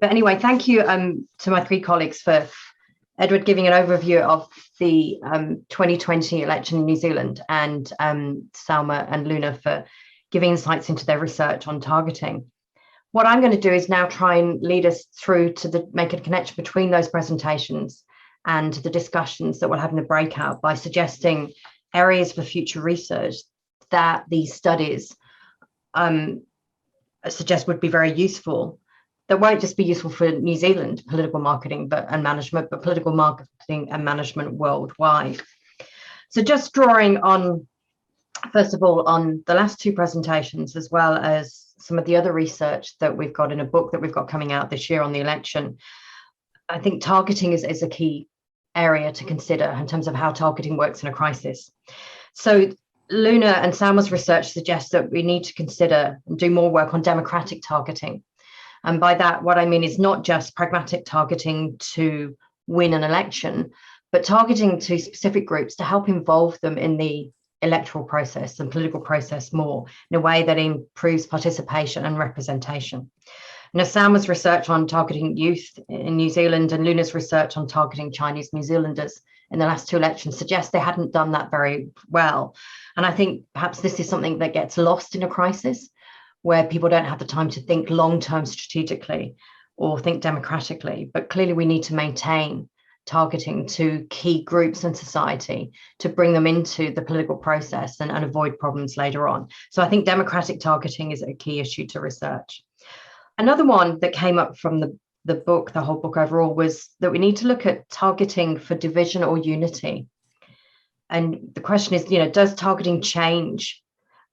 But anyway, thank you to my three colleagues for Edward giving an overview of the 2020 election in New Zealand, and Salma and Luna for giving insights into their research on targeting. What I'm going to do is now try and lead us through to make a connection between those presentations and the discussions that we'll have in the breakout by suggesting areas for future research that these studies suggest would be very useful, that won't just be useful for New Zealand political marketing and management, but political marketing and management worldwide. So just drawing on, first of all, on the last two presentations, as well as some of the other research that we've got in a book that we've got coming out this year on the election, I think targeting is a key area to consider in terms of how targeting works in a crisis. So Luna and Salma's research suggests that we need to consider and do more work on democratic targeting. And by that, what I mean is not just pragmatic targeting to win an election, but targeting to specific groups to help involve them in the electoral process and political process more in a way that improves participation and representation. Now, Salma's research on targeting youth in New Zealand and Luna's research on targeting Chinese New Zealanders in the last two elections suggests they hadn't done that very well. And I think perhaps this is something that gets lost in a crisis, where people don't have the time to think long-term strategically or think democratically. But clearly we need to maintain targeting to key groups in society to bring them into the political process and avoid problems later on. So I think democratic targeting is a key issue to research. Another one that came up from the book, the whole book overall, was that we need to look at targeting for division or unity. And the question is, does targeting change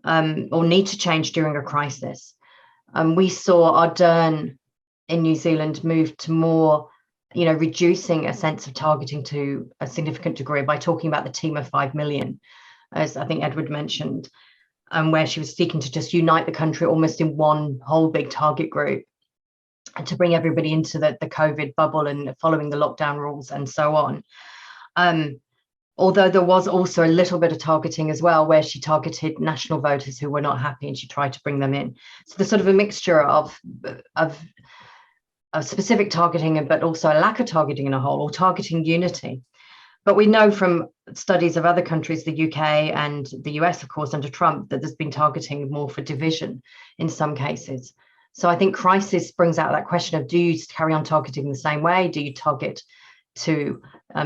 or need to change during a crisis? We saw Ardern in New Zealand move to more, reducing a sense of targeting to a significant degree by talking about the team of 5 million, as I think Edward mentioned, where she was seeking to just unite the country almost in one whole big target group and to bring everybody into the COVID bubble and following the lockdown rules and so on. Although there was also a little bit of targeting as well, where she targeted national voters who were not happy and she tried to bring them in. So there's sort of a mixture of specific targeting, but also a lack of targeting in a whole, or targeting unity. But we know from studies of other countries, the UK and the US, of course, under Trump, that there's been targeting more for division in some cases. So I think crisis brings out that question of, do you carry on targeting the same way? Do you target to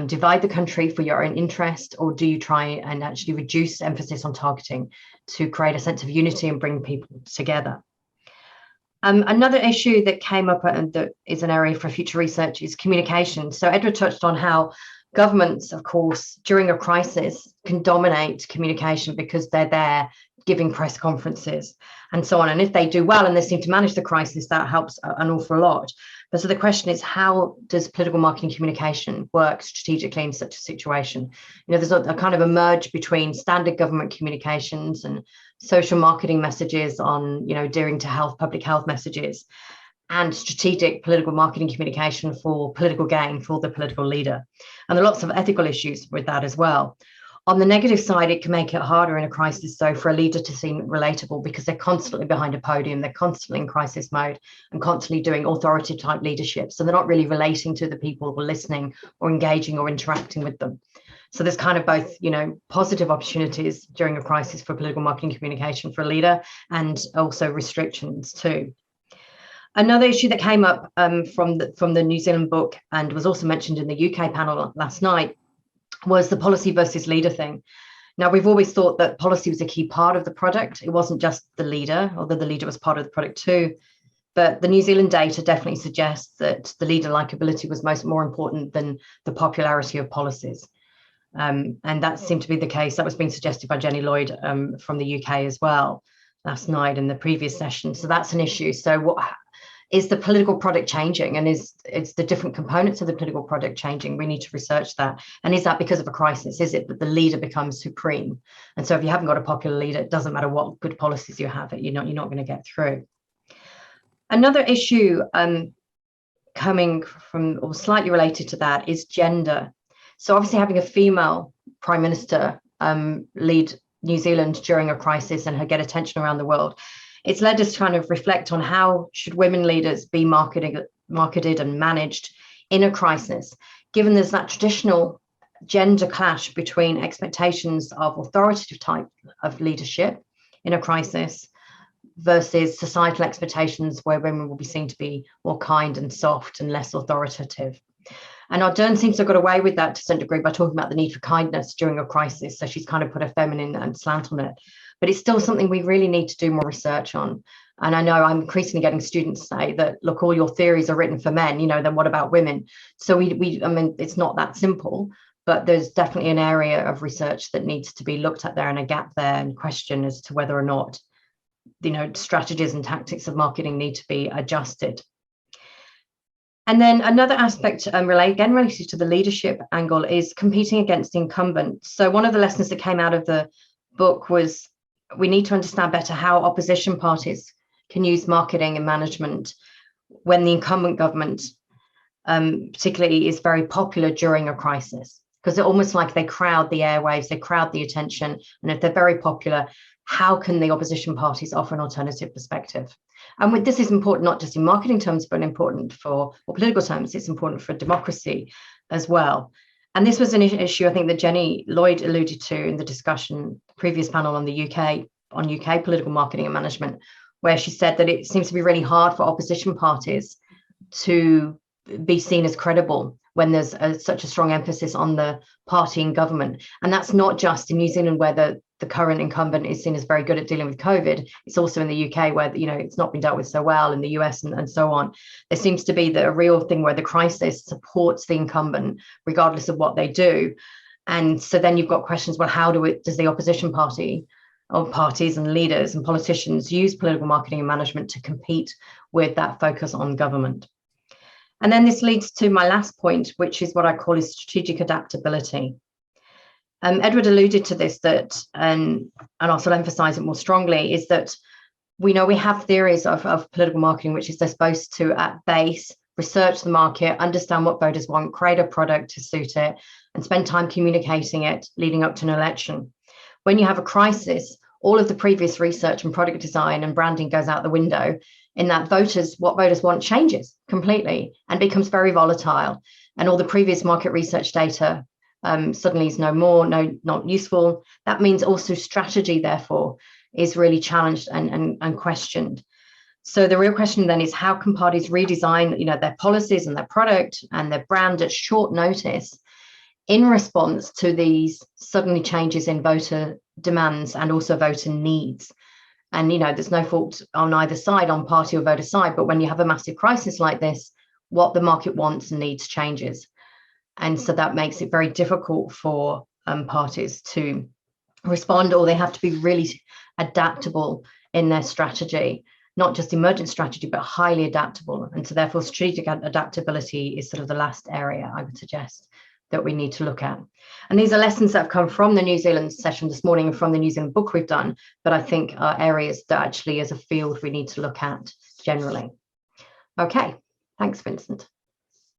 divide the country for your own interest, or do you try and actually reduce emphasis on targeting to create a sense of unity and bring people together? Another issue that came up and that is an area for future research is communication. So Edward touched on how governments, of course, during a crisis can dominate communication because they're there giving press conferences and so on. And if they do well and they seem to manage the crisis, that helps an awful lot. But so the question is, how does political marketing communication work strategically in such a situation? There's a kind of a merge between standard government communications and social marketing messages on, adhering to public health messages, and strategic political marketing communication for political gain for the political leader. And there are lots of ethical issues with that as well. On the negative side, it can make it harder in a crisis, though, for a leader to seem relatable because they're constantly behind a podium, they're constantly in crisis mode and constantly doing authority type leadership. So they're not really relating to the people who are listening or engaging or interacting with them. So there's kind of both, positive opportunities during a crisis for political marketing communication for a leader, and also restrictions too. Another issue that came up from the New Zealand book and was also mentioned in the UK panel last night was the policy versus leader thing. Now, we've always thought that policy was a key part of the product. It wasn't just the leader, although the leader was part of the product too. But the New Zealand data definitely suggests that the leader likability was more important than the popularity of policies. And that seemed to be the case. That was being suggested by Jenny Lloyd from the UK as well last night in the previous session. So that's an issue. So what is the political product changing, and is the different components of the political product changing? We need to research that. And is that because of a crisis? Is it that the leader becomes supreme? And so if you haven't got a popular leader, it doesn't matter what good policies you have, you're not going to get through. Another issue coming from, or slightly related to that, is gender. So obviously having a female prime minister lead New Zealand during a crisis and her get attention around the world, it's led us to kind of reflect on how should women leaders be marketed marketed and managed in a crisis, given there's that traditional gender clash between expectations of authoritative type of leadership in a crisis versus societal expectations where women will be seen to be more kind and soft and less authoritative. And Ardern seems to have got away with that to some degree by talking about the need for kindness during a crisis. So she's kind of put a feminine and slant on it. But it's still something we really need to do more research on. And I know I'm increasingly getting students say that, look, all your theories are written for men, then what about women? So I mean, it's not that simple, but there's definitely an area of research that needs to be looked at there and a gap there and question as to whether or not, strategies and tactics of marketing need to be adjusted. And then another aspect related to the leadership angle is competing against the incumbent. So one of the lessons that came out of the book was we need to understand better how opposition parties can use marketing and management when the incumbent government particularly is very popular during a crisis, because they're almost like they crowd the airwaves, they crowd the attention. And if they're very popular, how can the opposition parties offer an alternative perspective? And this is important not just in marketing terms, but important for political terms. It's important for democracy as well. And this was an issue, I think, that Jenny Lloyd alluded to in the discussion, previous panel on the UK political marketing and management, where she said that it seems to be really hard for opposition parties to be seen as credible when there's such a strong emphasis on the party in government. And that's not just in New Zealand, where the current incumbent is seen as very good at dealing with COVID. It's also in the UK, where it's not been dealt with so well, in the US and so on. There seems to be a real thing where the crisis supports the incumbent regardless of what they do. And so then you've got questions, well, does the opposition party or parties and leaders and politicians use political marketing and management to compete with that focus on government? And then this leads to my last point, which is what I call is strategic adaptability. Edward alluded to this, and I'll sort of emphasize it more strongly, is that we know we have theories of political marketing, which is they're supposed to, at base, research the market, understand what voters want, create a product to suit it, and spend time communicating it leading up to an election. When you have a crisis, all of the previous research and product design and branding goes out the window, in that what voters want changes completely and becomes very volatile. And all the previous market research data suddenly is not useful. That means also strategy, therefore, is really challenged and questioned. So the real question then is, how can parties redesign their policies and their product and their brand at short notice in response to these suddenly changes in voter demands and also voter needs? And there's no fault on either side, on party or voter side, but when you have a massive crisis like this, what the market wants and needs changes. And so that makes it very difficult for parties to respond, or they have to be really adaptable in their strategy, not just emergent strategy, but highly adaptable. And so therefore strategic adaptability is sort of the last area I would suggest that we need to look at. And these are lessons that have come from the New Zealand session this morning and from the New Zealand book we've done, but I think are areas that actually as a field we need to look at generally. Okay, thanks, Vincent.